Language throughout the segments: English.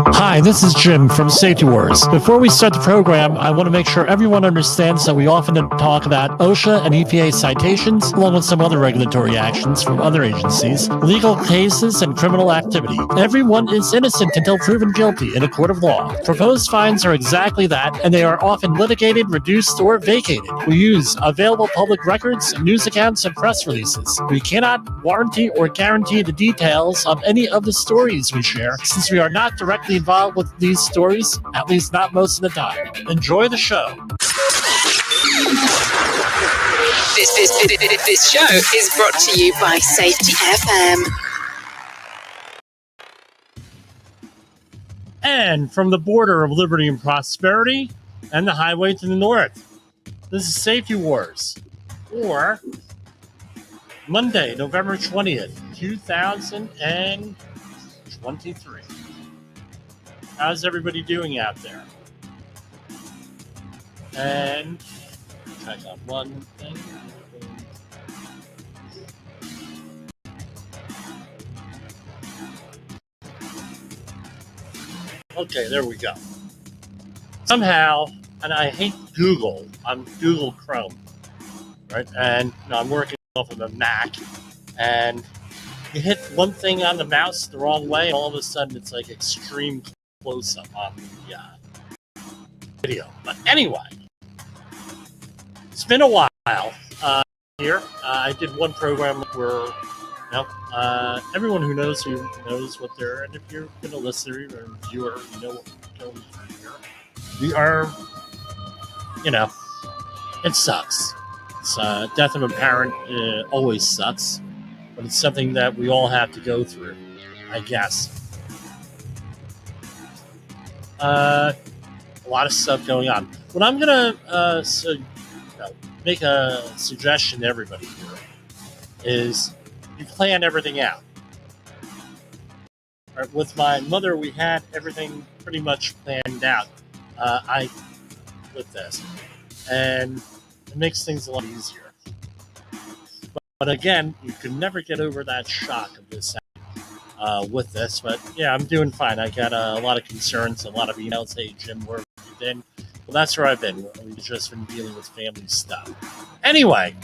Hi, this is Jim from Safety Wars. Before we start the program, I want to make sure everyone understands that we often talk about OSHA and EPA citations, along with some other regulatory actions from other agencies, legal cases, and criminal activity. Everyone is innocent until proven guilty in a court of law. Proposed fines are exactly that, and they are often litigated, reduced, or vacated. We use available public records, news accounts, and press releases. We cannot warranty or guarantee the details of any of the stories we share, since we are not directly involved with these stories, at least not most of the time. Enjoy the show. This show is brought to you by Safety FM. And from the border of liberty and prosperity and the highway to the north, this is Safety Wars for Monday, November 20th, 2023. How's everybody doing out there? And check out one thing. Okay, there we go. Somehow, and I hate Google. I'm Google Chrome, right? And I'm working off of a Mac, and you hit one thing on the mouse the wrong way, and all of a sudden it's like extreme close-up on the video. But anyway, it's been a while here. I did one program where everyone who knows what they're, and if you're been a listener or a viewer, you know what we're going through here. We are, it sucks. It's death of a parent always sucks, but it's something that we all have to go through, I guess. A lot of stuff going on. What I'm gonna make a suggestion to everybody here is you plan everything out. Right, with my mother, we had everything pretty much planned out. With this, and it makes things a lot easier. But again, you can never get over that shock of this with this. But yeah, I'm doing fine. I got a lot of concerns, a lot of emails. Hey, Jim, where have you been? Well, that's where I've been. We've just been dealing with family stuff. Anyway,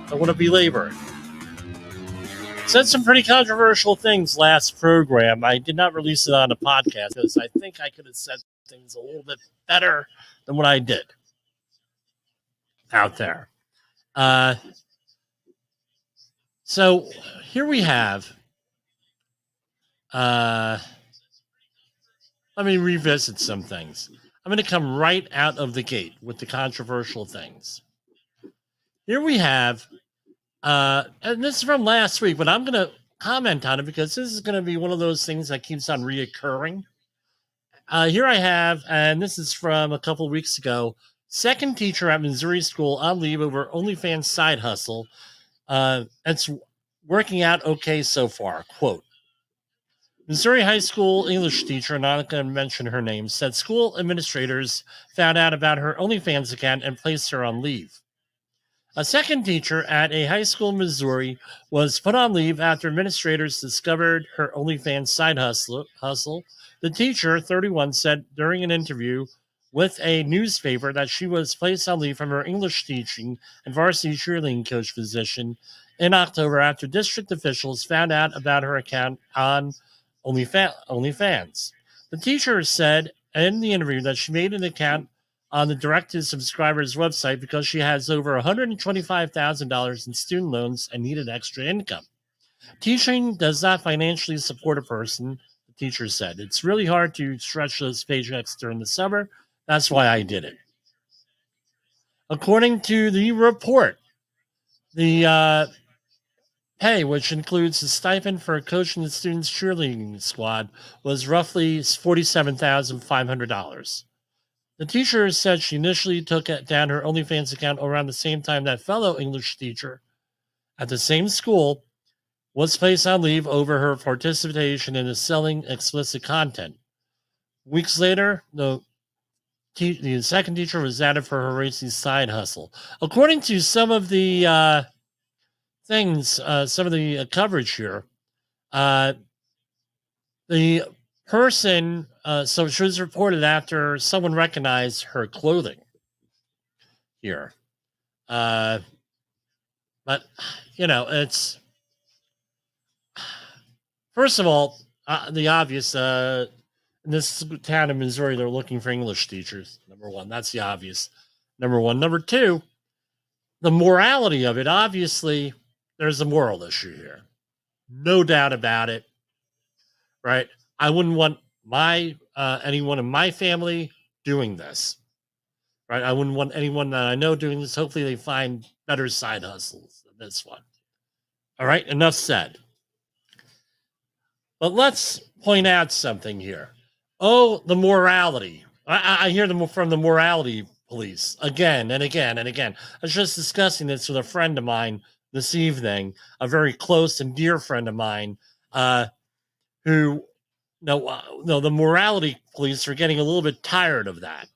I want to belabor it. Said some pretty controversial things last program. I did not release it on a podcast because I think I could have said things a little bit better than what I did out there. So here we have, let me revisit some things. I'm going to come right out of the gate with the controversial things. Here we have, and this is from last week, but I'm going to comment on it because this is going to be one of those things that keeps on reoccurring. Here I have, and this is from a couple of weeks ago, second teacher at Missouri school on leave over OnlyFans side hustle. It's working out okay so far. Quote, Missouri high school English teacher, not going to mention her name, said school administrators found out about her OnlyFans account and placed her on leave. A second teacher at a high school in Missouri was put on leave after administrators discovered her OnlyFans side hustle. The teacher, 31, said during an interview with a newspaper that she was placed on leave from her English teaching and varsity cheerleading coach position in October after district officials found out about her account on OnlyFans. The teacher said in the interview that she made an account on the direct-to-subscribers website because she has over $125,000 in student loans and needed extra income. Teaching does not financially support a person, the teacher said. It's really hard to stretch those paychecks during the summer. That's why I did it. According to the report, the pay, which includes the stipend for coaching the students' cheerleading squad, was roughly $47,500. The teacher said she initially took down her OnlyFans account around the same time that fellow English teacher at the same school was placed on leave over her participation in selling explicit content. Weeks later, the second teacher was added for her racing side hustle. According to some of the some of the coverage here, the person, so she was reported after someone recognized her clothing here. But, it's, first of all, the obvious, in this town of Missouri, they're looking for English teachers. Number one, that's the obvious. Number one. Number two, the morality of it. Obviously, there's a moral issue here. No doubt about it. Right? I wouldn't want anyone in my family doing this. Right? I wouldn't want anyone that I know doing this. Hopefully, they find better side hustles than this one. All right? Enough said. But let's point out something here. Oh, the morality. I hear them from the morality police again and again and again. I was just discussing this with a friend of mine this evening, a very close and dear friend of mine, who, the morality police are getting a little bit tired of that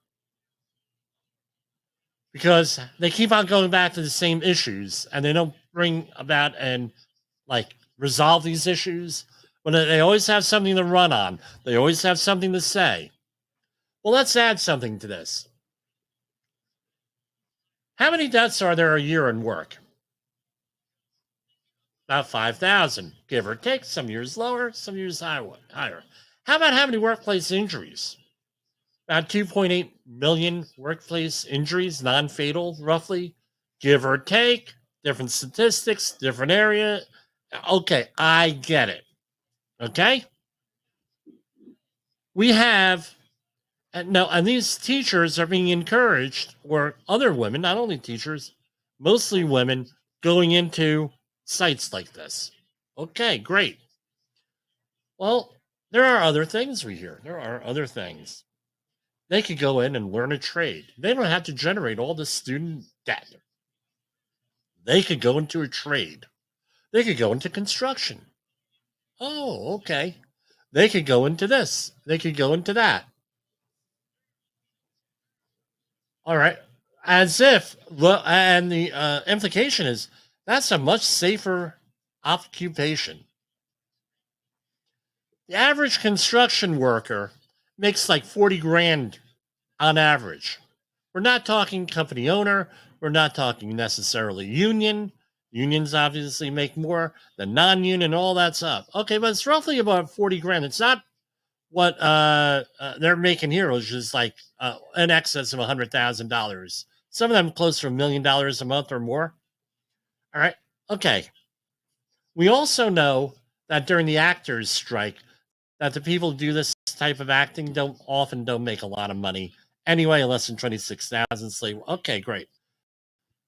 because they keep on going back to the same issues and they don't bring about and resolve these issues. When they always have something to run on, they always have something to say. Well, let's add something to this. How many deaths are there a year in work? About 5,000, give or take. Some years lower, some years higher. How about how many workplace injuries? About 2.8 million workplace injuries, non-fatal, roughly, give or take. Different statistics, different area. Okay, I get it. Okay? We have, and these teachers are being encouraged, or other women, not only teachers, mostly women, going into sites like this. Okay, great. Well, there are other things we hear. There are other things. They could go in and learn a trade. They don't have to generate all this student debt. They could go into a trade. They could go into construction. Oh, okay. They could go into this. They could go into that. All right. As if, and the implication is that's a much safer occupation. The average construction worker makes like 40 grand on average. We're not talking company owner. We're not talking necessarily union. Unions obviously make more than non-union, all that stuff. Okay, but it's roughly about 40 grand. It's not what they're making here, which is like in excess of $100,000. Some of them close to $1 million a month or more. All right. Okay. We also know that during the actors' strike, that the people who do this type of acting don't make a lot of money anyway, less than 26,000 slave. Okay, great.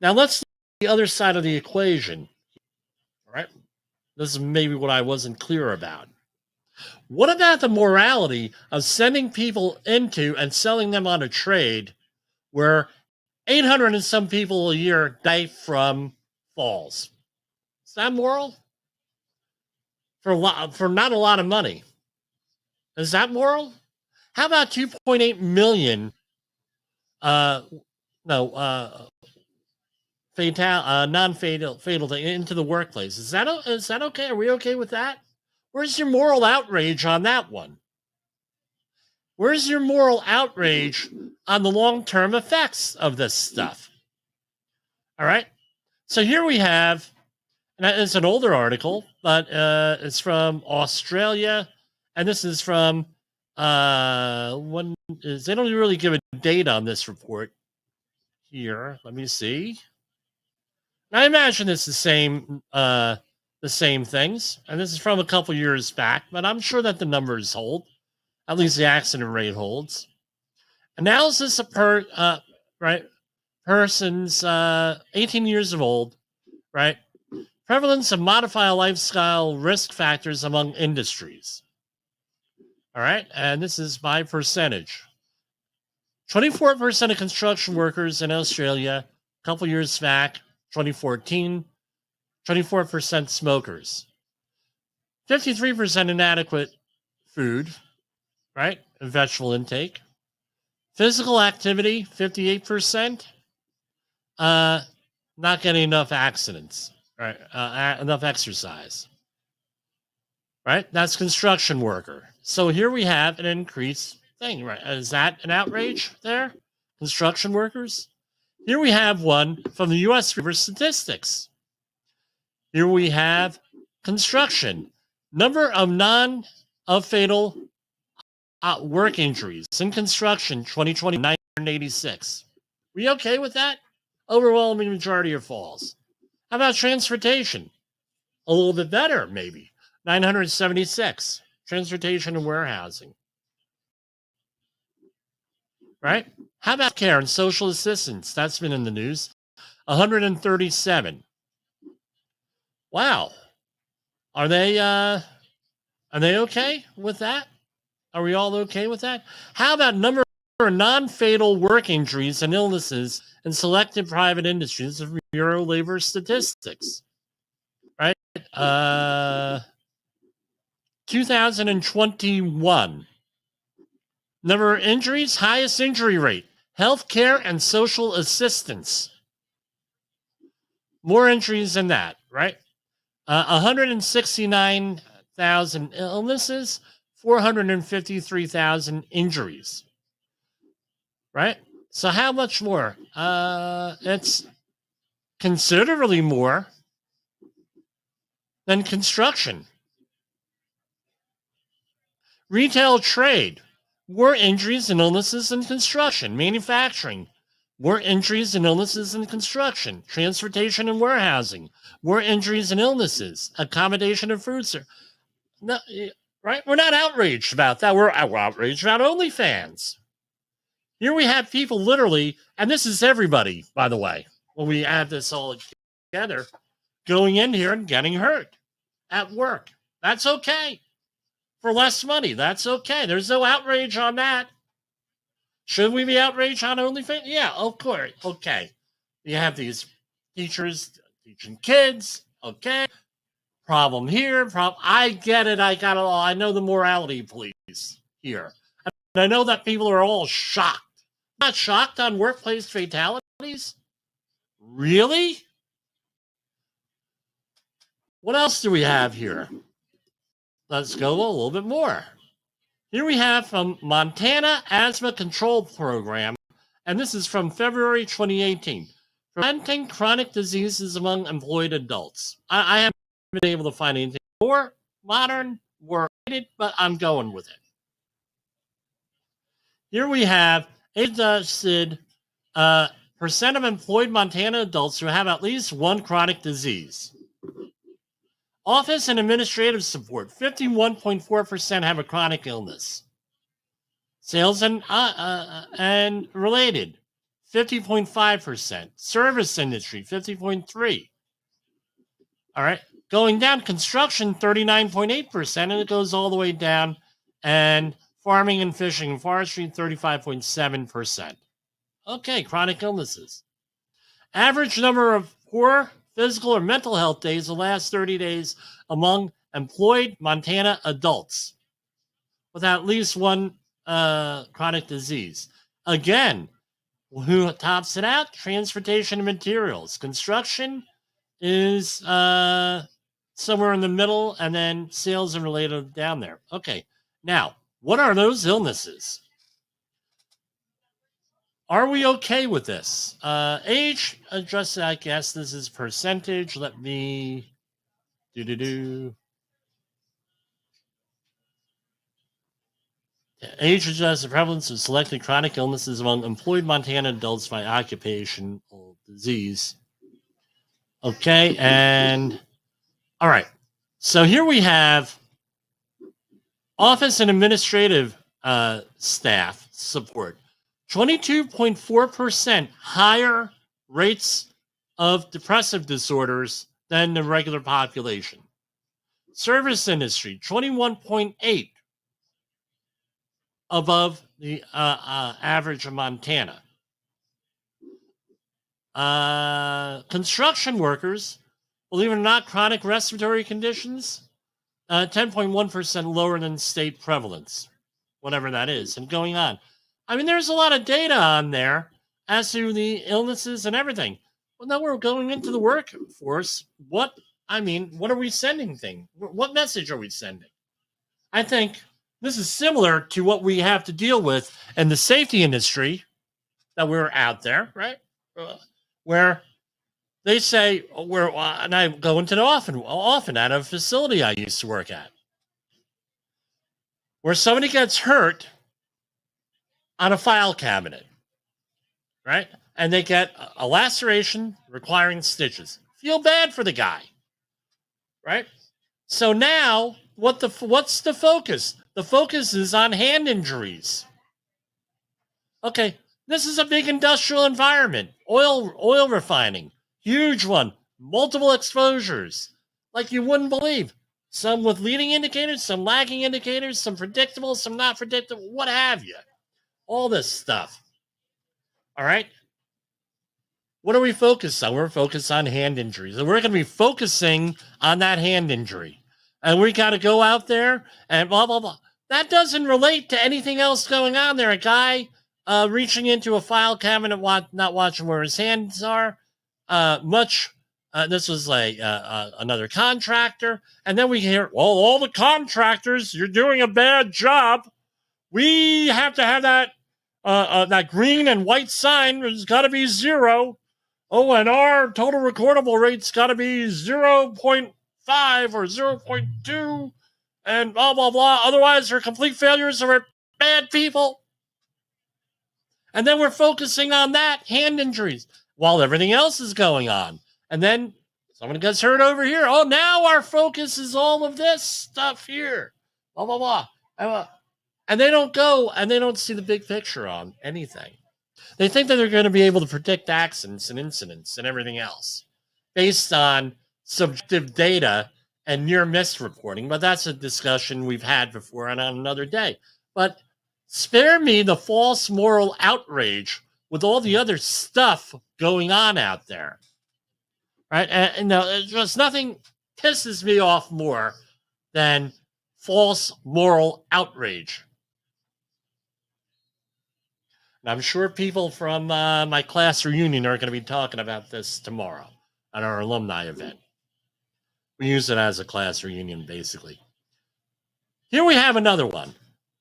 Now let's look at the other side of the equation. All right. This is maybe what I wasn't clear about. What about the morality of sending people into and selling them on a trade where 800 and some people a year die from falls? Is that moral? For not a lot of money. Is that moral? How about 2.8 million non-fatal into the workplace? Is that okay? Are we okay with that? Where's your moral outrage on that one? Where's your moral outrage on the long-term effects of this stuff? All right. So here we have, and it's an older article, but it's from Australia, and this is from they don't really give a date on this report here. Let me see. I imagine it's the same things, and this is from a couple years back, but I'm sure that the numbers hold. At least the accident rate holds. Analysis of persons 18 years of old, right? Prevalence of modified lifestyle risk factors among industries. All right, and this is by percentage. 24% of construction workers in Australia, a couple years back, 2014, 24% smokers. 53% inadequate food, right? And vegetable intake. Physical activity, 58%. Not getting enough accidents, right? Enough exercise, right? That's construction worker. So here we have an increased thing, right? Is that an outrage there? Construction workers? Here we have one from the U.S. River Statistics. Here we have construction. Number of fatal work injuries in construction 2020, 986. We okay with that? Overwhelming majority of falls. How about transportation? A little bit better, maybe. 976. Transportation and warehousing. Right? How about care and social assistance? That's been in the news. 137. Wow. Are they okay with that? Are we all okay with that? How about number of non-fatal work injuries and illnesses in selected private industries of Bureau of Labor Statistics? Right? 2021. Number of injuries, highest injury rate, healthcare and social assistance. More injuries than that, right? 169,000 illnesses, 453,000 injuries, right? So how much more? It's considerably more than construction. Retail trade, more injuries and illnesses in construction. Manufacturing, more injuries and illnesses in construction. Transportation and warehousing, more injuries and illnesses. Accommodation and food service. No, right? We're not outraged about that. We're outraged about OnlyFans. Here we have people literally, and this is everybody, by the way, when we add this all together, going in here and getting hurt at work. That's okay. For less money, that's okay. There's no outrage on that. Should we be outraged on OnlyFans? Yeah, of course. Okay. You have these teachers teaching kids. Okay. Problem here. I get it. I got it all. I know the morality police here. And I know that people are all shocked. Not shocked on workplace fatalities? Really? What else do we have here? Let's go a little bit more. Here we have from Montana Asthma Control Program, and this is from February 2018. Preventing chronic diseases among employed adults. I haven't been able to find anything more modern, more updated, but I'm going with it. Here we have age-adjusted percent of employed Montana adults who have at least one chronic disease. Office and administrative support, 51.4% have a chronic illness. Sales and related, 50.5%. Service industry, 50.3%. All right. Going down, construction, 39.8%, and it goes all the way down. And farming and fishing and forestry, 35.7%. Okay, chronic illnesses. Average number of poor physical or mental health days the last 30 days among employed Montana adults with at least one chronic disease. Again, who tops it out? Transportation and materials. Construction is somewhere in the middle, and then sales and related down there. Okay, now, what are those illnesses? Are we okay with this? Age adjusted, I guess this is percentage. Let me Age adjusted prevalence of selected chronic illnesses among employed Montana adults by occupational disease. Okay, and all right. So here we have office and administrative staff support. 22.4% higher rates of depressive disorders than the regular population. Service industry, 21.8 above the average of Montana. Construction workers, believe it or not, chronic respiratory conditions, 10.1% lower than state prevalence, whatever that is, and going on. I mean, there's a lot of data on there as to the illnesses and everything. Well, now we're going into the workforce. What are we sending thing? What message are we sending? I think this is similar to what we have to deal with in the safety industry that we're out there, right? Where they say, and I go into it often at a facility I used to work at, where somebody gets hurt on a file cabinet, right? And they get a laceration requiring stitches. Feel bad for the guy, right? So now, what's the focus? The focus is on hand injuries. Okay, this is a big industrial environment. Oil refining, huge one, multiple exposures, like you wouldn't believe. Some with leading indicators, some lagging indicators, some predictable, some not predictable, what have you. All this stuff. All right. What are we focused on? We're focused on hand injuries. And we're going to be focusing on that hand injury. And we got to go out there and blah, blah, blah. That doesn't relate to anything else going on there. A guy reaching into a file cabinet, not watching where his hands are. This was like another contractor. And then we hear, well, all the contractors, you're doing a bad job. We have to have that green and white sign has got to be 0. Oh, and our total recordable rate's got to be 0.5 or 0.2 and blah, blah, blah. Otherwise, they're complete failures or we're bad people. And then we're focusing on that, hand injuries, while everything else is going on. And then someone gets hurt over here. Oh, now our focus is all of this stuff here. Blah, blah, blah. And they don't go and they don't see the big picture on anything. They think that they're going to be able to predict accidents and incidents and everything else based on subjective data and near miss reporting. But that's a discussion we've had before and on another day. But spare me the false moral outrage with all the other stuff going on out there. Right? And just nothing pisses me off more than false moral outrage. And I'm sure people from my class reunion are going to be talking about this tomorrow at our alumni event. We use it as a class reunion, basically. Here we have another one.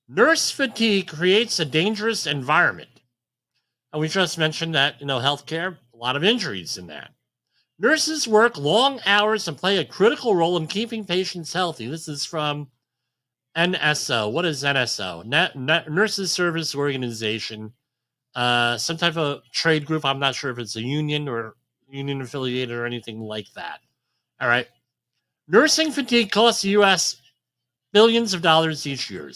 Nurse fatigue creates a dangerous environment. And we just mentioned that, healthcare, a lot of injuries in that. Nurses work long hours and play a critical role in keeping patients healthy. This is from NSO. What is NSO? Nurses Service Organization. Some type of trade group. I'm not sure if it's a union or union affiliated or anything like that. All right. Nursing fatigue costs the U.S. billions of dollars each year.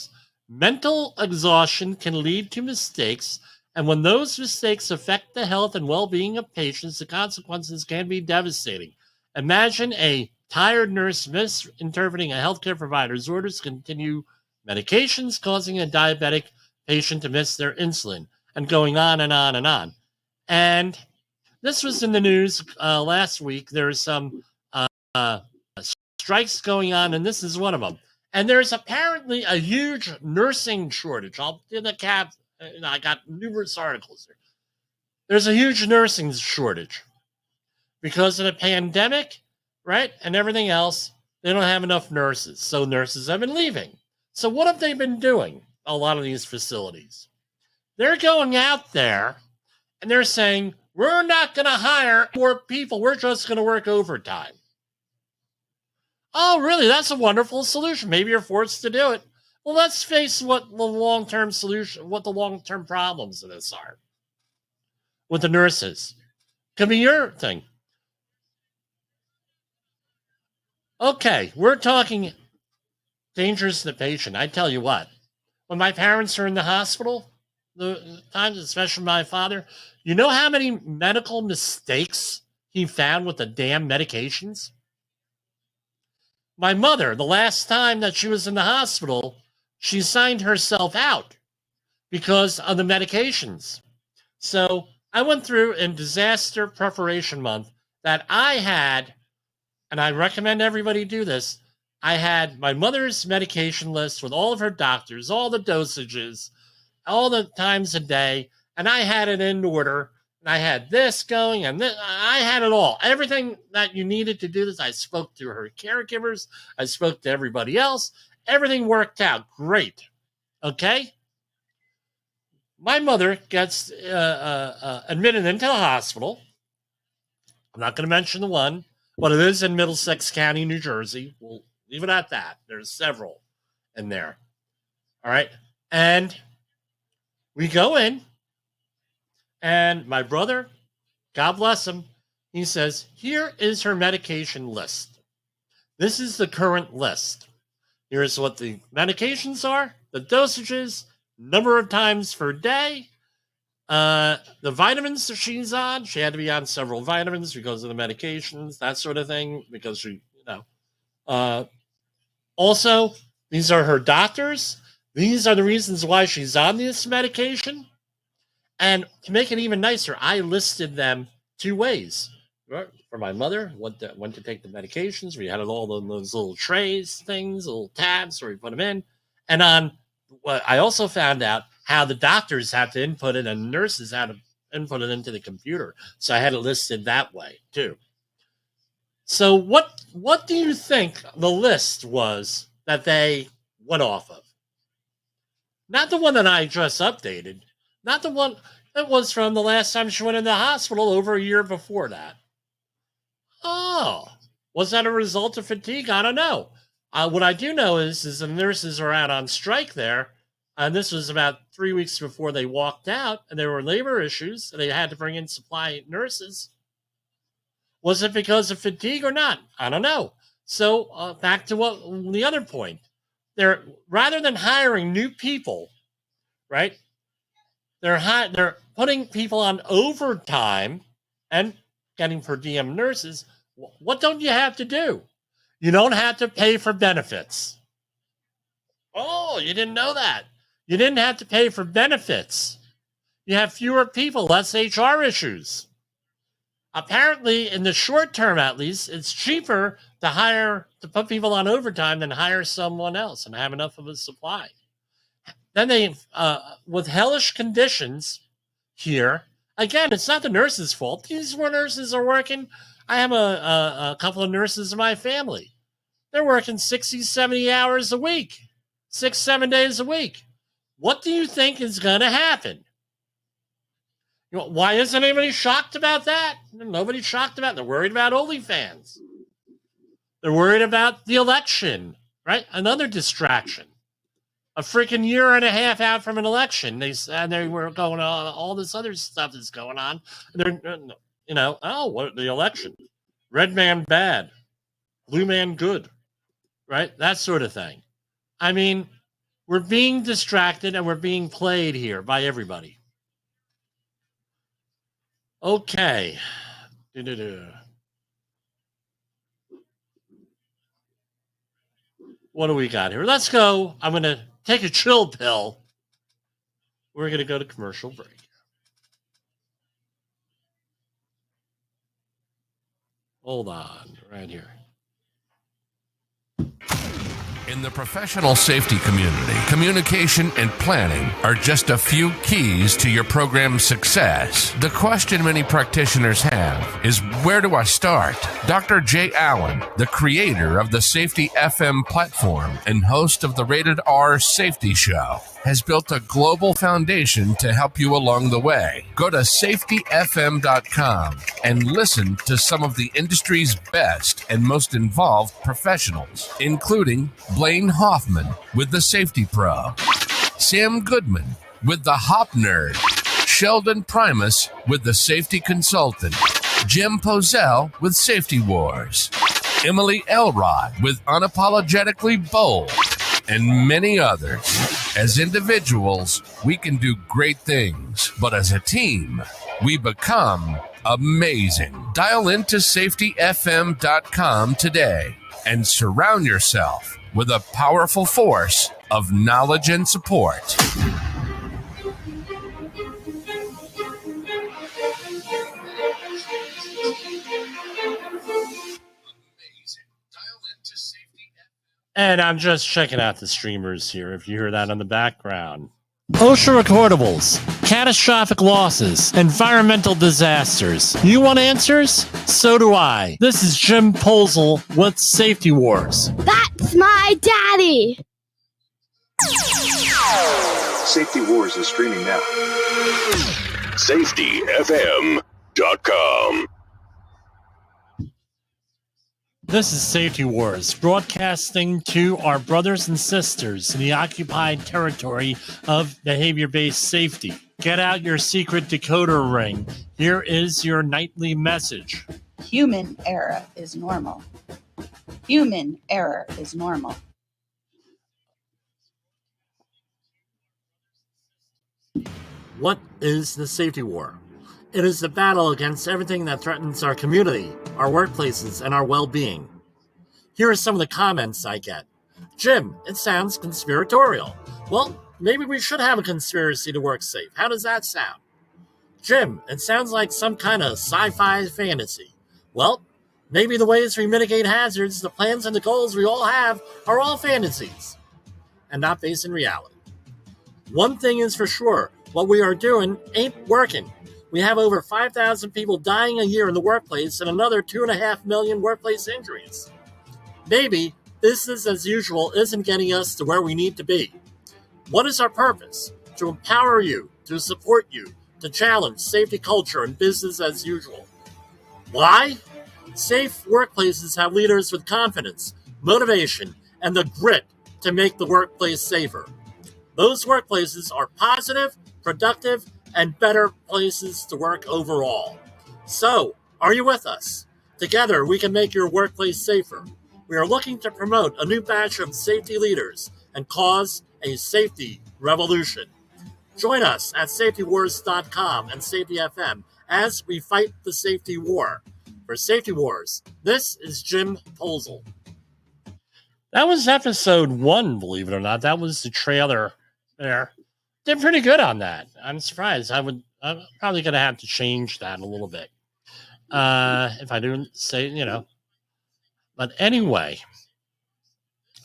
Mental exhaustion can lead to mistakes, and when those mistakes affect the health and well-being of patients, the consequences can be devastating. Imagine a tired nurse misinterpreting a healthcare provider's orders, continue medications, causing a diabetic patient to miss their insulin, and going on and on and on. And this was in the news last week. There's some strikes going on, and this is one of them. And there's apparently a huge nursing shortage. I'll do the cap. I got numerous articles here. There's a huge nursing shortage because of the pandemic, right? And everything else. They don't have enough nurses. So nurses have been leaving. So what have they been doing? A lot of these facilities. They're going out there and they're saying, we're not going to hire more people. We're just going to work overtime. Oh, really? That's a wonderful solution. Maybe you're forced to do it. Well, let's face what the long-term problems of this are with the nurses. Could be your thing. Okay, we're talking dangerous to the patient. I tell you what, when my parents are in the hospital, the times, especially my father, you know how many medical mistakes he found with the damn medications? My mother, the last time that she was in the hospital, she signed herself out because of the medications. So I went through in disaster preparation month that I had, and I recommend everybody do this, I had my mother's medication list with all of her doctors, all the dosages, all the times a day, and I had it in order. And I had this going, and I had it all. Everything that you needed to do this, I spoke to her caregivers. I spoke to everybody else. Everything worked out great. Okay? My mother gets admitted into the hospital. I'm not going to mention the one, but it is in Middlesex County, New Jersey. We'll leave it at that. There's several in there. All right. And we go in, and my brother, God bless him, he says, here is her medication list. This is the current list. Here's what the medications are, the dosages, number of times per day, the vitamins that she's on. She had to be on several vitamins because of the medications, that sort of thing, because she, also, these are her doctors. These are the reasons why she's on this medication. And to make it even nicer, I listed them two ways. For my mother, when to take the medications, we had it all in those little trays, things, little tabs where we put them in. And on what I also found out how the doctors have to input it and nurses had to input it into the computer. So I had it listed that way too. So what do you think the list was that they went off of? Not the one that I just updated. Not the one that was from the last time she went in the hospital over a year before that. Oh, was that a result of fatigue? I don't know. What I do know is the nurses are out on strike there. And this was about 3 weeks before they walked out, and there were labor issues, and they had to bring in supply nurses. Was it because of fatigue or not? I don't know. So back to the other point. They're rather than hiring new people, right? They're putting people on overtime and getting per diem nurses. What don't you have to do? You don't have to pay for benefits. Oh, you didn't know that. You didn't have to pay for benefits. You have fewer people, less HR issues. Apparently, in the short term at least, it's cheaper to put people on overtime than hire someone else and have enough of a supply. Then they, with hellish conditions here, again, it's not the nurses' fault. These nurses are working. I have a couple of nurses in my family. They're working 60, 70 hours a week, 6, 7 days a week. What do you think is going to happen? Why isn't anybody shocked about that? Nobody's shocked about it. They're worried about OnlyFans. They're worried about the election, right? Another distraction. A freaking year and a half out from an election, they were going on. All this other stuff is going on. They're, what the election? Red man bad, blue man good, right? That sort of thing. I mean, we're being distracted and we're being played here by everybody. Okay. What do we got here? Let's go. I'm going to take a chill pill. We're going to go to commercial break. Hold on, right here. In the professional safety community, communication and planning are just a few keys to your program's success. The question many practitioners have is, where do I start? Dr. Jay Allen, the creator of the Safety FM platform and host of the Rated R Safety Show, has built a global foundation to help you along the way. Go to safetyfm.com and listen to some of the industry's best and most involved professionals, including Blaine Hoffman with the Safety Pro, Sam Goodman with the Hop Nerd, Sheldon Primus with the Safety Consultant, Jim Pozell with Safety Wars, Emily Elrod with Unapologetically Bold, and many others. As individuals, we can do great things, but as a team, we become amazing. Dial into safetyfm.com today and surround yourself with a powerful force of knowledge and support. And I'm just checking out the streamers here, if you hear that in the background. OSHA recordables, catastrophic losses, environmental disasters. You want answers? So do I. This is Jim Posel with Safety Wars. That's my daddy! Safety Wars is streaming now. SafetyFM.com. This is Safety Wars, broadcasting to our brothers and sisters in the occupied territory of behavior-based safety. Get out your secret decoder ring. Here is your nightly message. Human error is normal. Human error is normal. What is the safety war? It is the battle against everything that threatens our community, our workplaces, and our well-being. Here are some of the comments I get. Jim, it sounds conspiratorial. Well, maybe we should have a conspiracy to work safe. How does that sound? Jim, it sounds like some kind of sci-fi fantasy. Well, maybe the ways we mitigate hazards, the plans and the goals we all have are all fantasies and not based in reality. One thing is for sure, what we are doing ain't working. We have over 5,000 people dying a year in the workplace and another 2.5 million workplace injuries. Maybe business as usual isn't getting us to where we need to be. What is our purpose? To empower you, to support you, to challenge safety culture and business as usual. Why? Safe workplaces have leaders with confidence, motivation, and the grit to make the workplace safer. Those workplaces are positive, productive, and better places to work overall. So, are you with us? Together, we can make your workplace safer. We are looking to promote a new batch of safety leaders and cause a safety revolution. Join us at safetywars.com and Safety FM as we fight the safety war. For Safety Wars, this is Jim Posel. That was episode 1, believe it or not. That was the trailer there. Did pretty good on that. I'm surprised. I'm probably going to have to change that a little bit. If I do say, But anyway,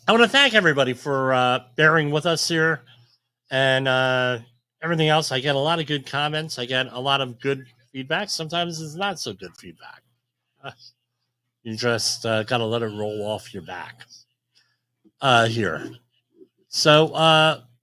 I want to thank everybody for bearing with us here and everything else. I get a lot of good comments. I get a lot of good feedback. Sometimes it's not so good feedback. You just got to let it roll off your back here. So,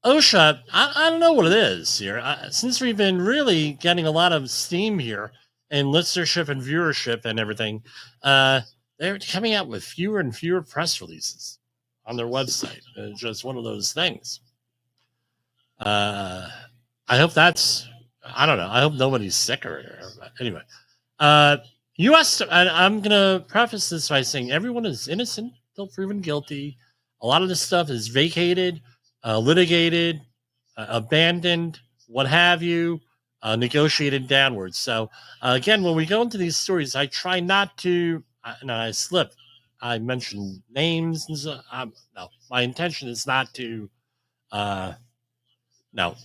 OSHA, I don't know what it is here. Since we've been really getting a lot of steam here in listenership and viewership and everything, they're coming out with fewer and fewer press releases on their website. It's just one of those things. I hope that's, I don't know. I hope nobody's sick or anyway. U.S., I'm going to preface this by saying everyone is innocent until proven guilty. A lot of this stuff is vacated, litigated, abandoned, what have you, negotiated downwards. So, again, when we go into these stories, I try not to, I slip. I mention names. And so, no, my intention is not to,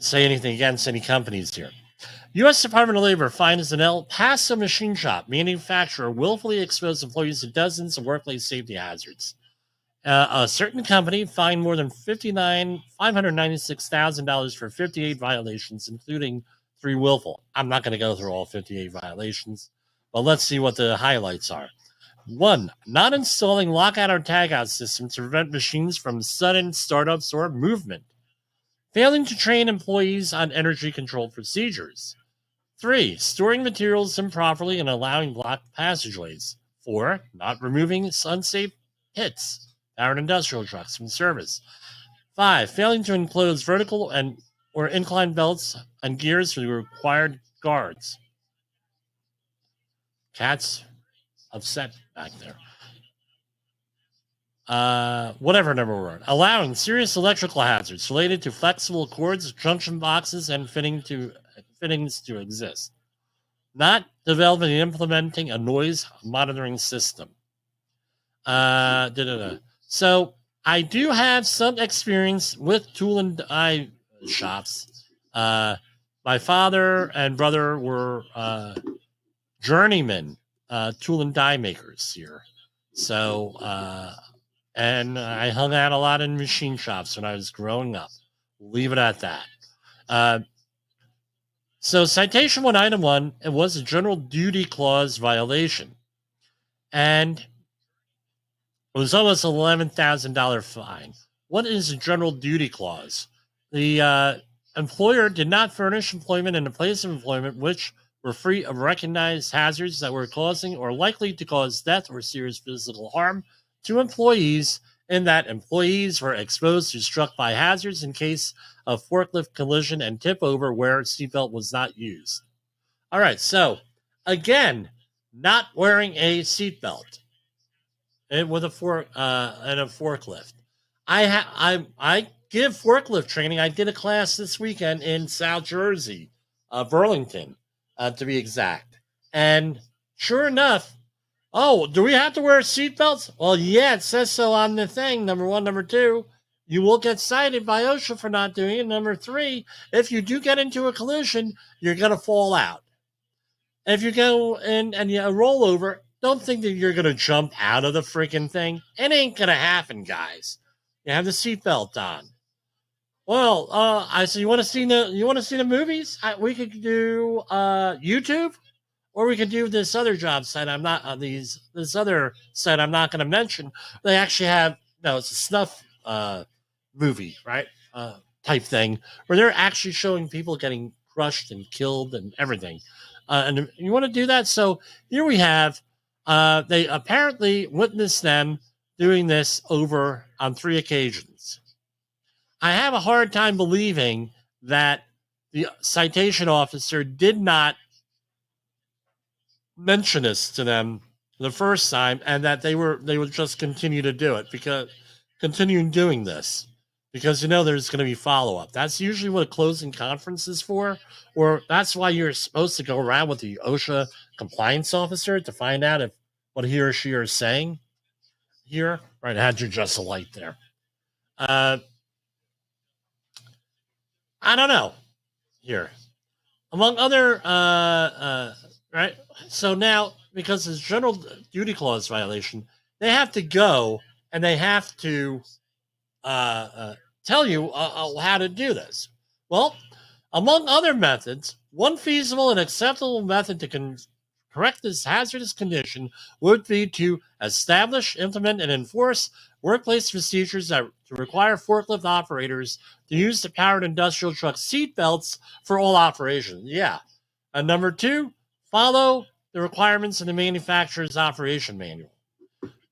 say anything against any companies here. U.S. Department of Labor finds an El Paso machine shop manufacturer willfully exposed employees to dozens of workplace safety hazards. A certain company fined more than $596,000 for 58 violations, including 3 willful. I'm not going to go through all 58 violations, but let's see what the highlights are. 1, not installing lockout or tagout system to prevent machines from sudden startups or movement. Failing to train employees on energy-controlled procedures. 3, storing materials improperly and allowing blocked passageways. 4, not removing unsafe hits. Powered industrial trucks from service. 5, failing to enclose vertical and or inclined belts and gears for the required guards. Cat's upset back there. Whatever number we're on. Allowing serious electrical hazards related to flexible cords, junction boxes, and fittings to exist. Not developing and implementing a noise monitoring system. So I do have some experience with tool and die shops. My father and brother were journeyman tool and die makers here. So And I hung out a lot in machine shops when I was growing up. Leave it at that. So citation 1, item 1, it was a general duty clause violation. And it was almost an $11,000 fine. What is a general duty clause? The employer did not furnish employment in a place of employment which were free of recognized hazards that were causing or likely to cause death or serious physical harm to employees, in that employees were exposed to struck by hazards in case of forklift collision and tip over where seatbelt was not used. All right, so again, not wearing a seatbelt with a forklift. I give forklift training. I did a class this weekend in South Jersey, Burlington, to be exact. And sure enough, oh, do we have to wear seatbelts? Well, yeah, it says so on the thing. Number 1, number 2, you will get cited by OSHA for not doing it. Number 3, if you do get into a collision, you're gonna fall out. If you go in and you roll over, don't think that you're gonna jump out of the freaking thing. It ain't gonna happen, guys. You have the seatbelt on. Well, I so you want to see the movies? We could do YouTube, or we could do this other job site. I'm not this other site I'm not going to mention. They actually have it's a snuff movie, right? Type thing where they're actually showing people getting crushed and killed and everything. And you want to do that? So here we have they apparently witnessed them doing this over on 3 occasions. I have a hard time believing that the citation officer did not mention this to them the first time, and that they would just continue to do it because continue doing this because there's going to be follow-up. That's usually what a closing conference is for, or that's why you're supposed to go around with the OSHA compliance officer to find out if what he or she are saying here. Right, I had you just a light there. I don't know here. Among other, right? So now, because it's general duty clause violation, they have to go and they have to tell you how to do this. Well, among other methods, one feasible and acceptable method to correct this hazardous condition would be to establish, implement, and enforce workplace procedures that to require forklift operators to use the powered industrial truck seat belts for all operations. Yeah. And number 2, follow the requirements in the manufacturer's operation manual.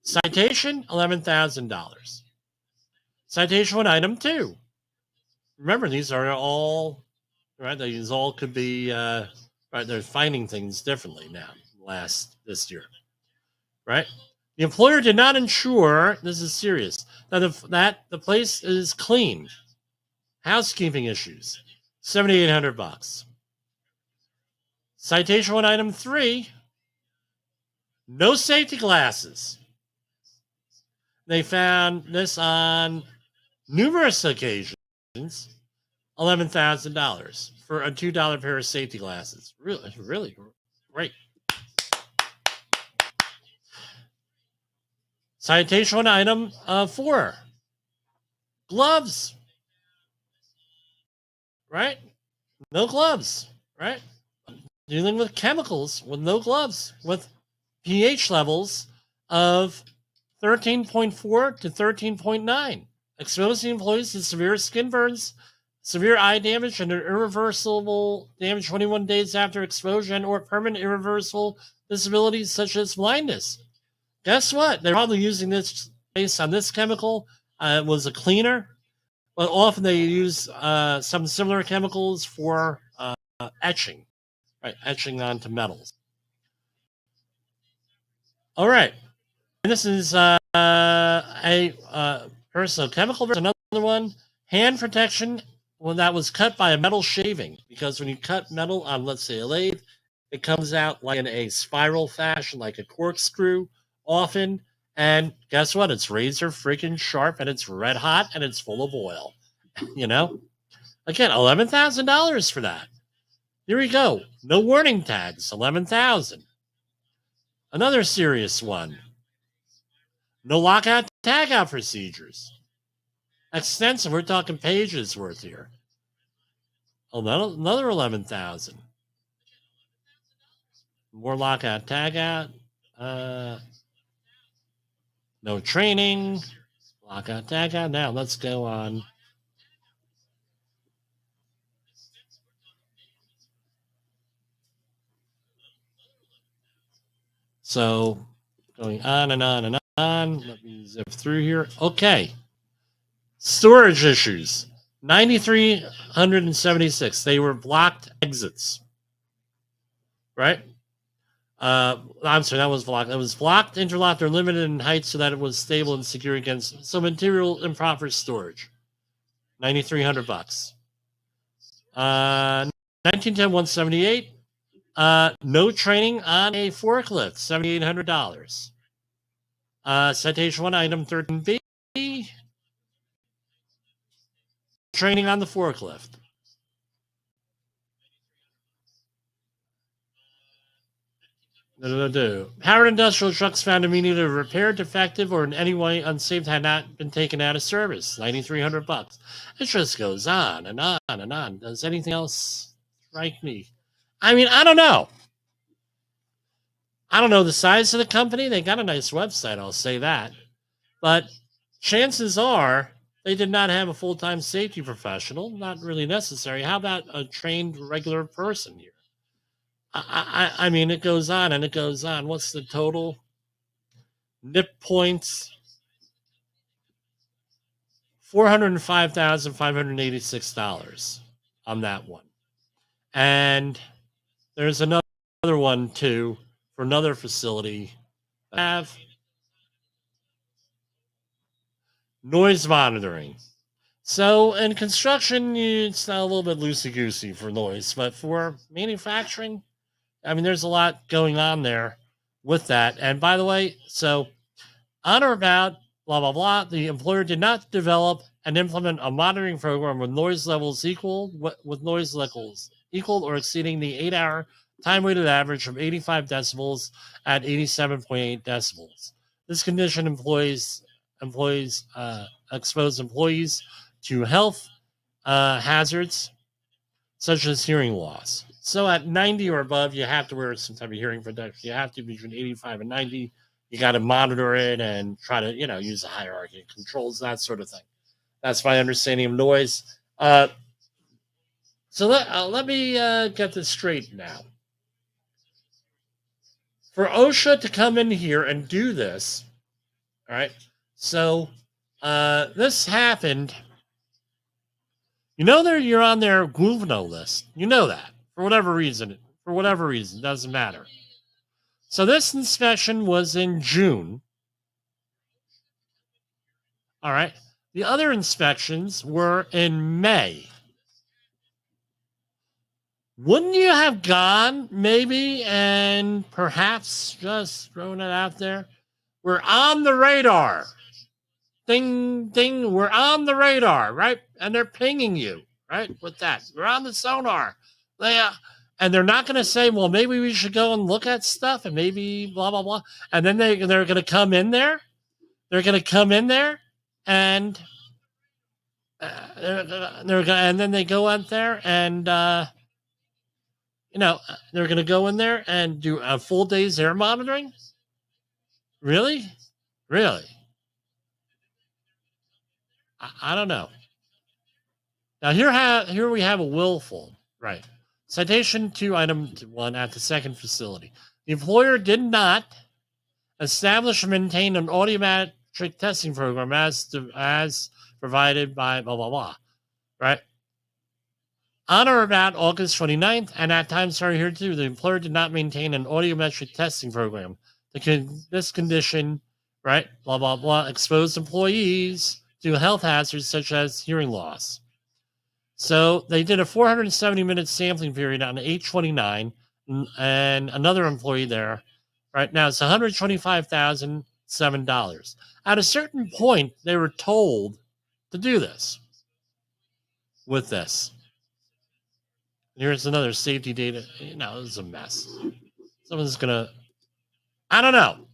Citation, $11,000. Citation 1, item 2. Remember, these are all, right? These all could be, right? They're finding things differently now, this year, right? The employer did not ensure, this is serious, that the place is clean. Housekeeping issues, $7,800. Citation 1, item 3, no safety glasses. They found this on numerous occasions, $11,000 for a $2 pair of safety glasses. Really, really great. Citation 1, item 4, gloves. Right? No gloves, right? Dealing with chemicals with no gloves, with pH levels of 13.4 to 13.9, exposing employees to severe skin burns, severe eye damage, and irreversible damage 21 days after exposure, and or permanent irreversible disabilities such as blindness. Guess what? They're probably using this based on this chemical. It was a cleaner. But often they use some similar chemicals for etching, right? Etching onto metals. All right. And this is a personal chemical. Another one, hand protection. Well, that was cut by a metal shaving, because when you cut metal on, let's say, a lathe, it comes out like in a spiral fashion, like a corkscrew, often. And guess what? It's razor freaking sharp, and it's red hot, and it's full of oil. Again, $11,000 for that. Here we go. No warning tags, $11,000. Another serious one. No lockout tagout procedures. Extensive. We're talking pages worth here. Another 11,000. More lockout, tagout. No training. Lockout, tagout. Now let's go on. So going on and on and on. Let me zip through here. Okay. Storage issues. 9,376. They were blocked exits. Right? I'm sorry, that was blocked. It was blocked, interlocked, or limited in height so that it was stable and secure against some material improper storage. $9,300. 1910 178. No training on a forklift. $7,800. Citation 1, item 13B. Training on the forklift. Powered industrial trucks found immediately repaired, defective, or in any way unsafe had not been taken out of service. $9,300. It just goes on and on and on. Does anything else strike me? I mean, I don't know. I don't know the size of the company. They got a nice website, I'll say that. But chances are they did not have a full-time safety professional. Not really necessary. How about a trained regular person here? I mean, it goes on and it goes on. What's the total? NIP points, $405,586 on that one. And there's another one, too, for another facility. Have noise monitoring. So in construction, it's a little bit loosey-goosey for noise. But for manufacturing, I mean, there's a lot going on there with that. And by the way, so on or about blah, blah, blah, the employer did not develop and implement a monitoring program with noise levels equal or exceeding the 8-hour time-weighted average of 85 decibels at 87.8 decibels. This condition expose employees to health hazards such as hearing loss. So at 90 or above, you have to wear some type of hearing protection. You have to be between 85 and 90. You got to monitor it and try to, use a hierarchy of controls, that sort of thing. That's my understanding of noise. So let me get this straight now. For OSHA to come in here and do this, all right, so this happened. You're on their GUVNO list. You know that. For whatever reason, doesn't matter. So this inspection was in June. All right. The other inspections were in May. Wouldn't you have gone, maybe, and perhaps just thrown it out there? We're on the radar. Ding, ding, we're on the radar, right? And they're pinging you, right? With that. We're on the sonar. And they're not going to say, well, maybe we should go and look at stuff and maybe blah, blah, blah. And then they're going to come in there. They're going to come in there and and then they go out there and, they're going to go in there and do a full day's air monitoring. Really? Really? I don't know. Now here we have a willful, right? Citation 2, item 1 at the second facility. The employer did not establish and maintain an audiometric testing program as provided by blah, blah, blah, right? On or about August 29th, and at times started here too, the employer did not maintain an audiometric testing program. This condition, right, blah, blah, blah, exposed employees to health hazards such as hearing loss. So they did a 470-minute sampling period on 8/29, and another employee there. Right now, it's $125,007. At a certain point, they were told to do this. With this, here's another safety data. This is a mess. Someone's gonna. I don't know.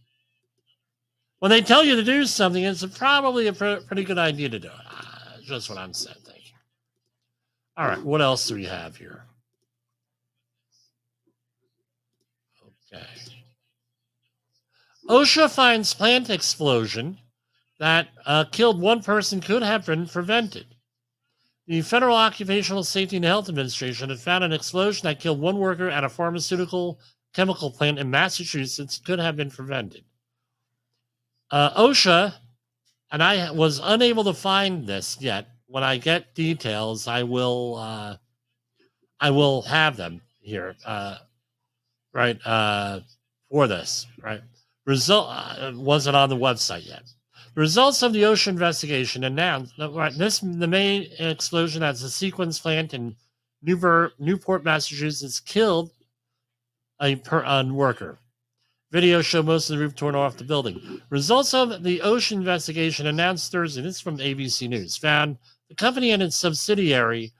when they tell you to do something, it's probably a pretty good idea to do it. Just what I'm saying. Thank you. All right, what else do we have here? Okay. OSHA finds plant explosion that killed one person could have been prevented. The Federal Occupational Safety and Health Administration had found an explosion that killed one worker at a pharmaceutical chemical plant in Massachusetts could have been prevented. OSHA, and I was unable to find this yet. When I get details, I will have them here, for this, right? Result wasn't on the website yet. The results of the OSHA investigation announced that the main explosion at the sequence plant in Newport, Massachusetts, killed a worker. Video showed most of the roof torn off the building. Results of the OSHA investigation announced Thursday, this is from ABC News, found the company and its subsidiary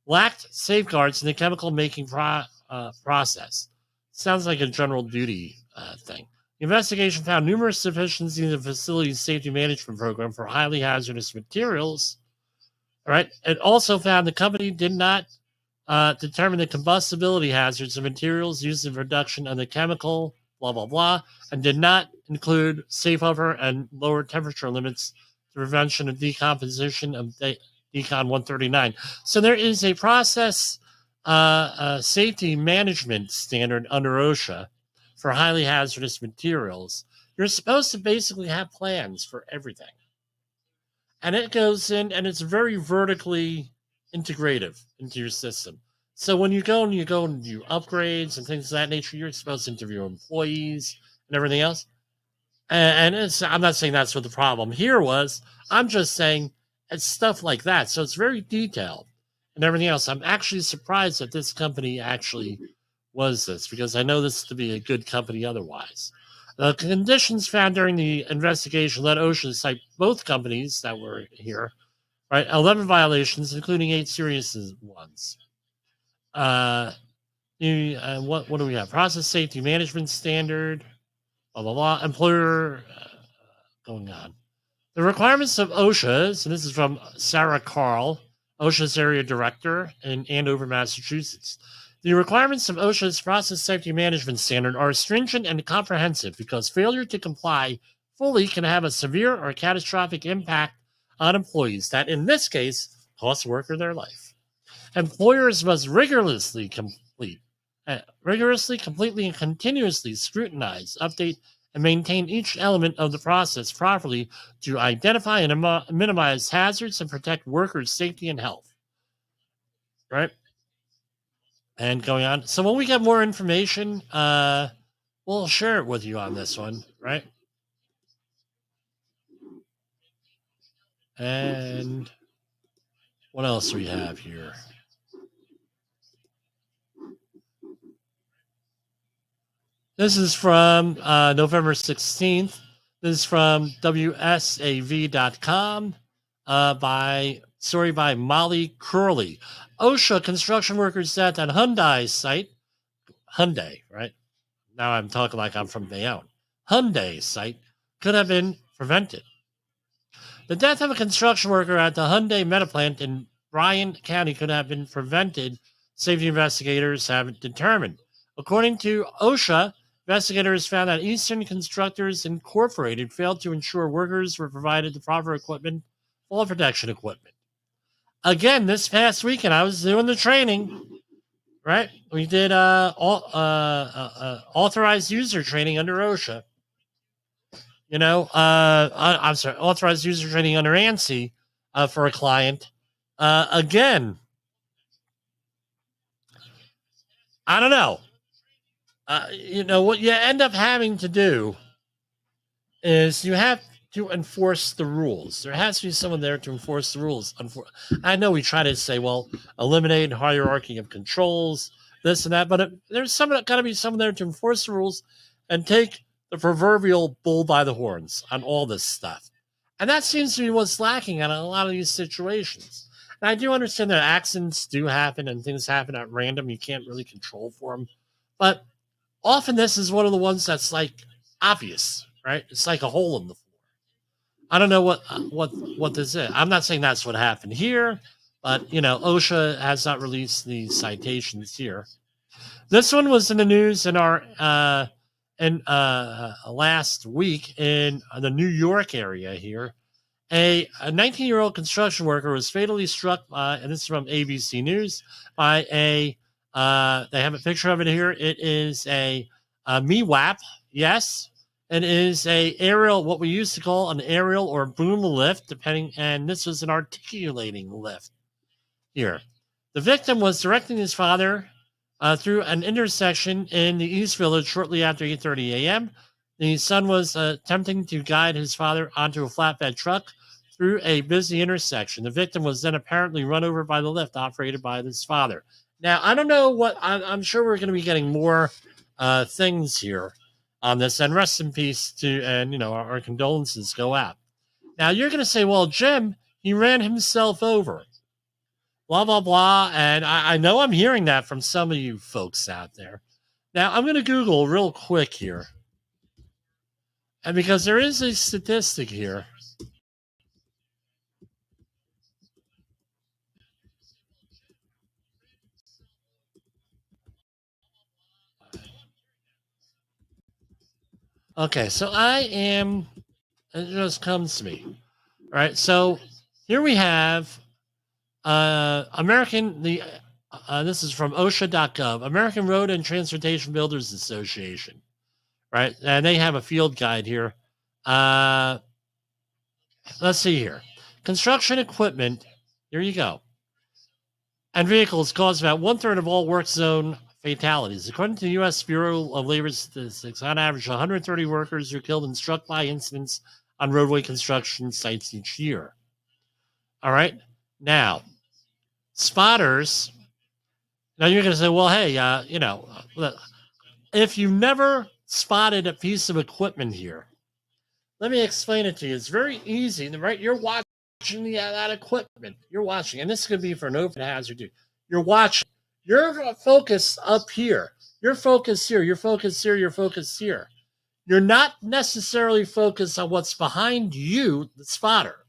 lacked safeguards in the chemical making process. Sounds like a general duty thing. The investigation found numerous deficiencies in the facility's safety management program for highly hazardous materials. All right. It also found the company did not determine the combustibility hazards of materials used in production of the chemical, blah, blah, blah, and did not include safe hover and lower temperature limits to prevention of decomposition of Decon 139. So there is a process safety management standard under OSHA for highly hazardous materials. You're supposed to basically have plans for everything. And it goes in, and it's very vertically integrative into your system. So when you go and do upgrades and things of that nature, you're supposed to interview employees and everything else. And I'm not saying that's what the problem here was. I'm just saying it's stuff like that. So it's very detailed and everything else. I'm actually surprised that this company actually was this, because I know this to be a good company otherwise. The conditions found during the investigation led OSHA to cite both companies that were here, right? 11 violations, including 8 serious ones. What do we have? Process safety management standard, blah, blah, blah. Employer, going on. The requirements of OSHA, so this is from Sarah Carl, OSHA's area director in Andover, Massachusetts. The requirements of OSHA's process safety management standard are stringent and comprehensive because failure to comply fully can have a severe or catastrophic impact on employees that, in this case, cost the worker their life. Employers must rigorously, completely, and continuously scrutinize, update, and maintain each element of the process properly to identify and minimize hazards and protect workers' safety and health. Right? And going on. So when we get more information, we'll share it with you on this one, right? And what else do we have here? This is from November 16th. This is from WSAV.com by Molly Curley. OSHA construction workers death at Hyundai site. Hyundai, right? Now I'm talking like I'm from Bayonne. Hyundai site could have been prevented. The death of a construction worker at the Hyundai Meta plant in Bryan County could have been prevented, safety investigators have determined. According to OSHA, investigators found that Eastern Constructors Incorporated failed to ensure workers were provided the proper equipment, fall protection equipment. Again, this past weekend, I was doing the training, right? We did authorized user training under OSHA. I'm sorry, authorized user training under ANSI for a client. Again, I don't know. What you end up having to do is you have to enforce the rules. There has to be someone there to enforce the rules. I know we try to say, well, eliminate hierarchy of controls, this and that, but there's got to be someone there to enforce the rules and take the proverbial bull by the horns on all this stuff. And that seems to be what's lacking in a lot of these situations. And I do understand that accidents do happen and things happen at random. You can't really control for them. But often this is one of the ones that's like obvious, right? It's like a hole in the floor. I don't know what this is. I'm not saying that's what happened here, but OSHA has not released the citations here. This one was in the news in our last week in the New York area here. A 19-year-old construction worker was fatally struck by, and this is from ABC News, by they have a picture of it here. It is a MEWAP. Yes, it is a aerial, what we used to call an aerial or boom lift, and this was an articulating lift here. The victim was directing his father through an intersection in the East Village shortly after 8:30 a.m. The son was attempting to guide his father onto a flatbed truck through a busy intersection. The victim was then apparently run over by the lift operated by his father. Now, I don't know what, I'm sure we're going to be getting more things here on this, and rest in peace to, and, our condolences go out. Now, you're going to say, well, Jim, he ran himself over. Blah, blah, blah. And I know I'm hearing that from some of you folks out there. Now, I'm going to Google real quick here. And because there is a statistic here. Okay, so it just comes to me. All right, so here we have this is from OSHA.gov, American Road and Transportation Builders Association, right? And they have a field guide here. Let's see here. Construction equipment, here you go, and vehicles cause about 1/3 of all work zone fatalities. According to the U.S. Bureau of Labor Statistics, on average, 130 workers are killed and struck by incidents on roadway construction sites each year. All right. Now, spotters. Now you're going to say, well, hey, if you've never spotted a piece of equipment here, let me explain it to you. It's very easy, right? You're watching that equipment. You're watching, and this could be for an open hazard too. You're watching. You're focused up here. You're focused here. You're focused here. You're focused here. You're not necessarily focused on what's behind you, the spotter.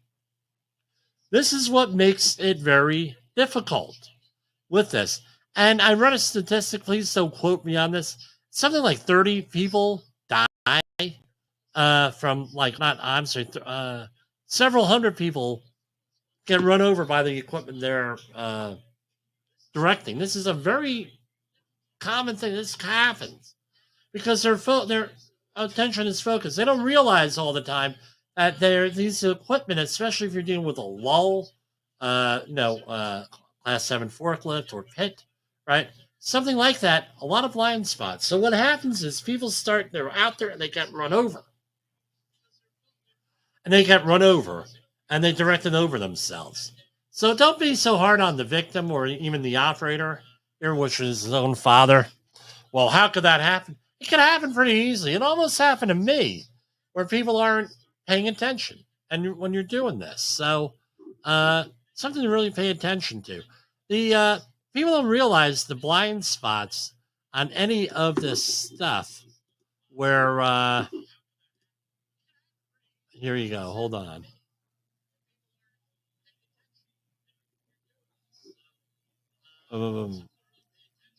This is what makes it very difficult with this. And I read a statistic, please don't quote me on this. Something like 30 people die from, like, not, I'm sorry, several hundred people get run over by the equipment they're directing. This is a very common thing. This happens because their attention is focused. They don't realize all the time that these equipment, especially if you're dealing with a lull, Class 7 forklift or pit, right? Something like that, a lot of blind spots. So what happens is they're out there and they get run over. And they get run over and they direct it over themselves. So don't be so hard on the victim or even the operator here, which is his own father. Well, how could that happen? It can happen pretty easily. It almost happened to me where people aren't paying attention and when you're doing this. So something to really pay attention to. The people don't realize the blind spots on any of this stuff where here you go. Hold on.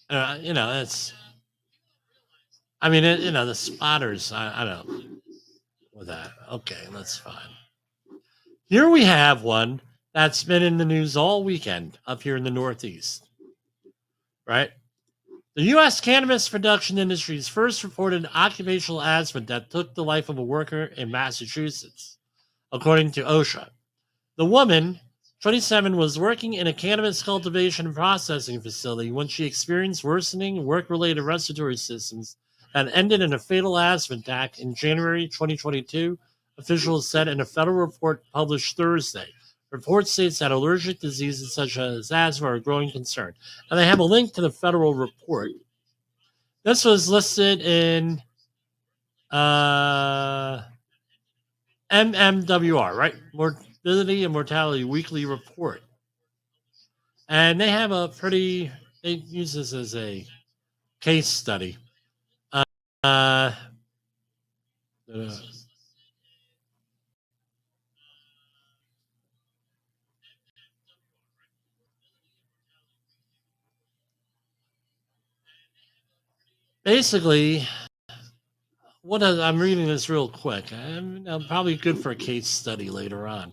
It's. I mean, the spotters. I don't with that. Okay, that's fine. Here we have one that's been in the news all weekend up here in the Northeast. Right. The U.S. cannabis production industry's first reported occupational asthma that took the life of a worker in Massachusetts, according to OSHA. The woman, 27, was working in a cannabis cultivation and processing facility when she experienced worsening work-related respiratory symptoms that ended in a fatal asthma attack in January 2022, officials said in a federal report published Thursday. The report states that allergic diseases such as asthma are a growing concern. And they have a link to the federal report. This was listed in MMWR, right? Morbidity and Mortality Weekly Report. And they have they use this as a case study. basically, I'm reading this real quick. I'm probably good for a case study later on.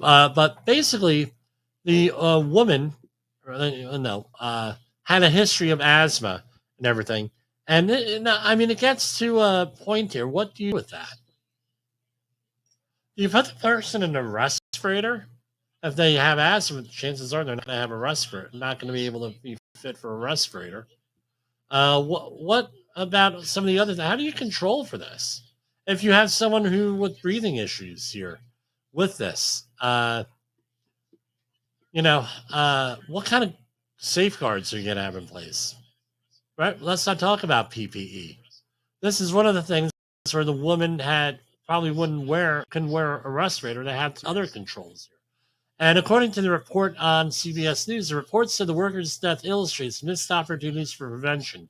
But basically, the woman, had a history of asthma and everything. And it gets to a point here. What do you do with that? You put the person in a respirator. If they have asthma, chances are they're not going to have a respirator, not going to be able to be fit for a respirator. What about some of the other? How do you control for this? If you have someone who with breathing issues here with this, what kind of safeguards are you going to have in place? Right? Let's not talk about PPE. This is one of the things where the woman couldn't wear a respirator. They had other controls here. And according to the report on CBS News, the report said the worker's death illustrates missed opportunities for prevention,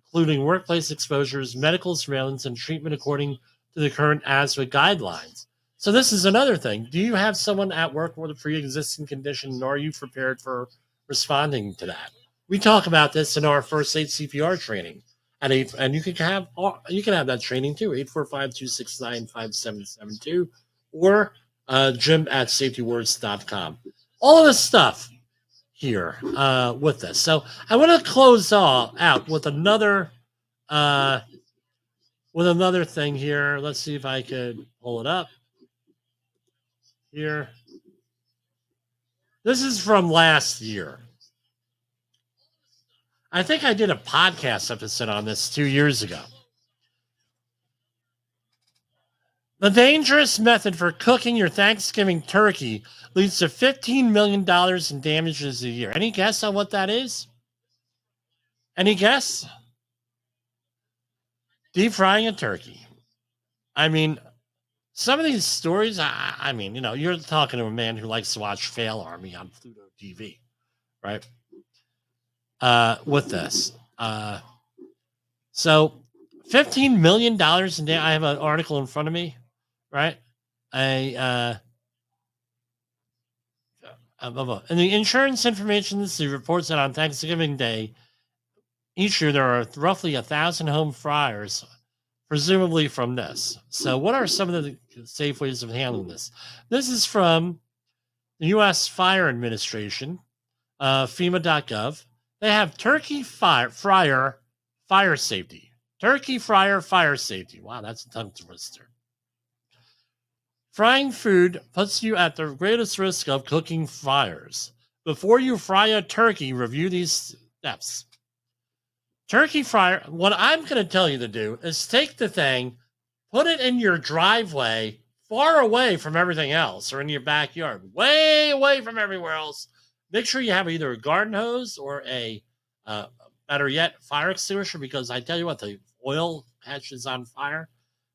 including workplace exposures, medical surveillance, and treatment according to the current asthma guidelines. So this is another thing. Do you have someone at work with a pre-existing condition, and are you prepared for responding to that? We talk about this in our first aid CPR training at 8, and you can have that training too, 845-269-5772, or Jim at safetywords.com. All of this stuff here with this. So I want to close out with another thing here. Let's see if I could pull it up here. This is from last year. I think I did a podcast episode on this 2 years ago. The dangerous method for cooking your Thanksgiving turkey leads to $15 million in damages a year. Any guess on what that is? Any guess? Deep frying a turkey. I mean, some of these stories, you're talking to a man who likes to watch Fail Army on Pluto TV, right? With this. So $15 million in damage. I have an article in front of me, right? And the Insurance Information Institute reports that on Thanksgiving Day, each year there are roughly 1,000 home fires, presumably from this. So what are some of the safe ways of handling this? This is from the U.S. Fire Administration, FEMA.gov. They have turkey fryer fire safety. Turkey fryer fire safety. Wow, that's a tongue twister. Frying food puts you at the greatest risk of cooking fires. Before you fry a turkey, review these steps. Turkey fryer, what I'm going to tell you to do is take the thing, put it in your driveway, far away from everything else, or in your backyard, way away from everywhere else. Make sure you have either a garden hose or a, better yet, fire extinguisher, because I tell you what, the oil catches on fire.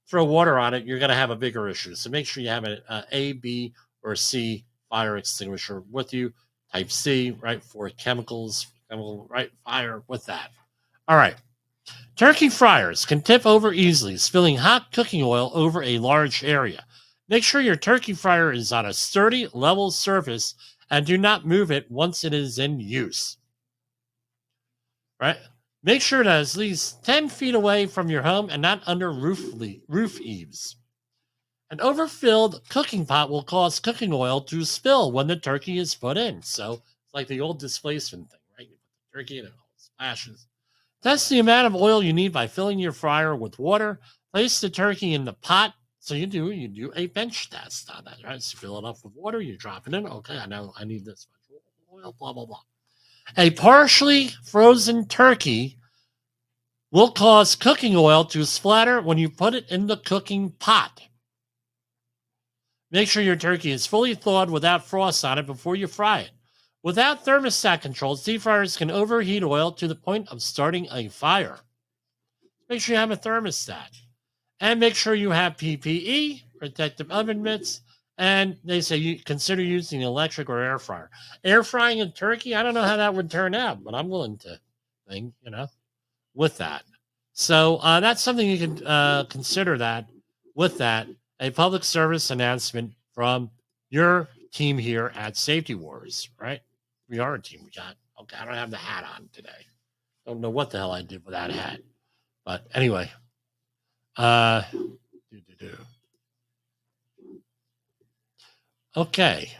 Throw water on it, you're going to have a bigger issue. So make sure you have an A, B, or C fire extinguisher with you. Type C, right, for chemicals, right, fire with that. All right. Turkey fryers can tip over easily, spilling hot cooking oil over a large area. Make sure your turkey fryer is on a sturdy, level surface and do not move it once it is in use. Right? Make sure that it's at least 10 feet away from your home and not under roof eaves. An overfilled cooking pot will cause cooking oil to spill when the turkey is put in. So it's like the old displacement thing, right? You put the turkey in and it splashes. Test the amount of oil you need by filling your fryer with water. Place the turkey in the pot. So you do a bench test on that, right? So you fill it up with water, you drop it in. Okay, I know I need this much oil, blah, blah, blah. A partially frozen turkey will cause cooking oil to splatter when you put it in the cooking pot. Make sure your turkey is fully thawed without frost on it before you fry it. Without thermostat controls, deep fryers can overheat oil to the point of starting a fire. Make sure you have a thermostat. And make sure you have PPE, protective oven mitts, and they say you consider using electric or air fryer. Air frying a turkey, I don't know how that would turn out, but I'm willing to think, with that. So that's something you can consider that with that. A public service announcement from your team here at Safety Wars, right? We are a team. I don't have the hat on today. Don't know what the hell I did with that hat. But anyway, okay.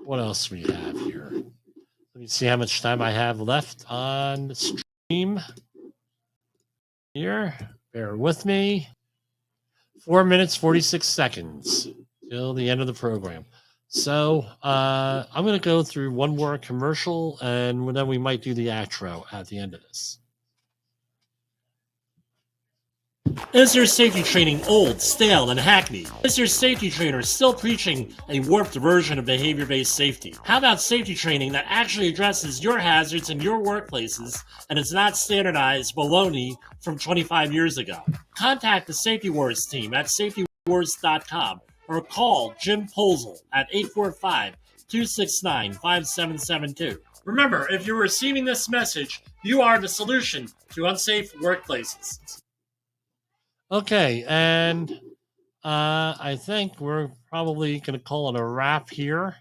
What else we have here? Let me see how much time I have left on the stream here. Bear with me. 4 minutes, 46 seconds till the end of the program. So I'm going to go through one more commercial, and then we might do the outro at the end of this. Is your safety training old, stale, and hackneyed? Is your safety trainer still preaching a warped version of behavior-based safety? How about safety training that actually addresses your hazards in your workplaces and is not standardized baloney from 25 years ago? Contact the Safety Wars team at safetywars.com or call Jim Posel at 845-269-5772. Remember, if you're receiving this message, you are the solution to unsafe workplaces. Okay, and I think we're probably going to call it a wrap here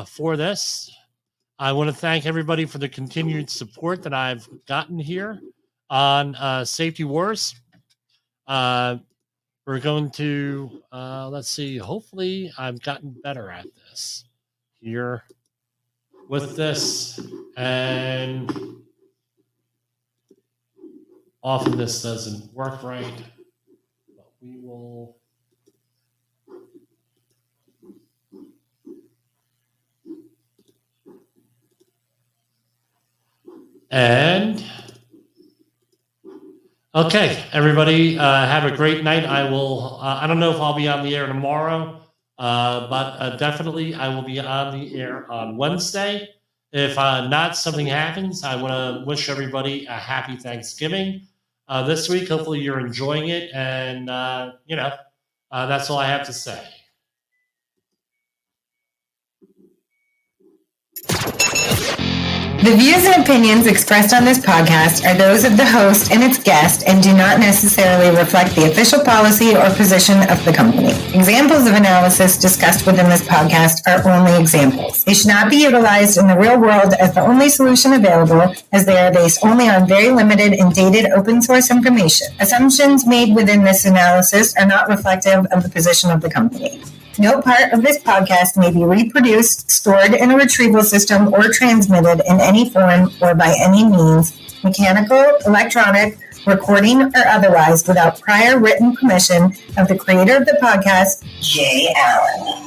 for this. I want to thank everybody for the continued support that I've gotten here on Safety Wars. We're going to, let's see, hopefully I've gotten better at this here with this, and often this doesn't work right, but we will. And okay, everybody, have a great night. I will. I don't know if I'll be on the air tomorrow, but definitely I will be on the air on Wednesday. If not, something happens, I want to wish everybody a happy Thanksgiving this week. Hopefully you're enjoying it, and that's all I have to say. The views and opinions expressed on this podcast are those of the host and its guest and do not necessarily reflect the official policy or position of the company. Examples of analysis discussed within this podcast are only examples. They should not be utilized in the real world as the only solution available, as they are based only on very limited and dated open source information. Assumptions made within this analysis are not reflective of the position of the company. No part of this podcast may be reproduced, stored in a retrieval system, or transmitted in any form or by any means, mechanical, electronic, recording, or otherwise, without prior written permission of the creator of the podcast, Jay Allen.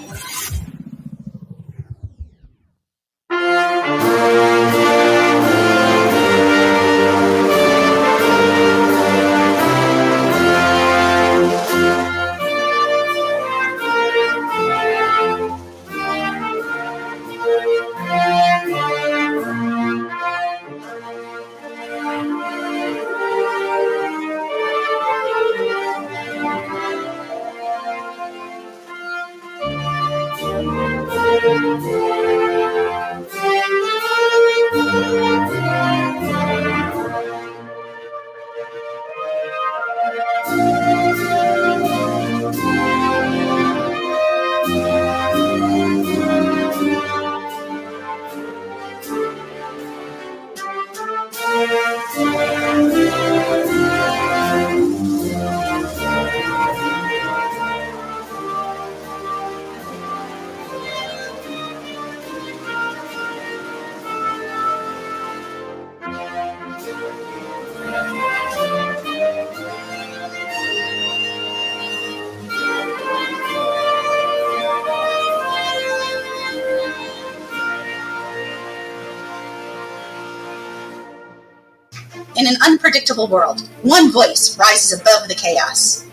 In an unpredictable world, one voice rises above the chaos.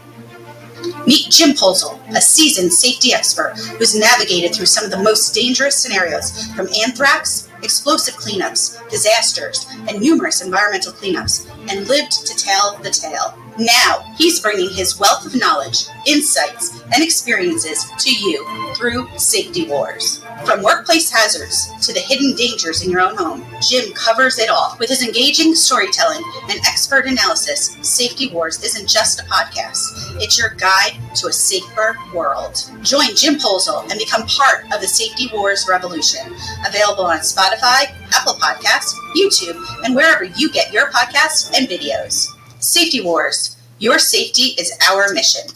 Meet Jim Posel, a seasoned safety expert who's navigated through some of the most dangerous scenarios, from anthrax, explosive cleanups, disasters, and numerous environmental cleanups, and lived to tell the tale. Now, he's bringing his wealth of knowledge, insights, and experiences to you through Safety Wars. From workplace hazards to the hidden dangers in your own home, Jim covers it all. With his engaging storytelling and expert analysis, Safety Wars isn't just a podcast. It's your guide to a safer world. Join Jim Polzel and become part of the Safety Wars revolution. Available on Spotify, Apple Podcasts, YouTube, and wherever you get your podcasts and videos. Safety Wars. Your safety is our mission.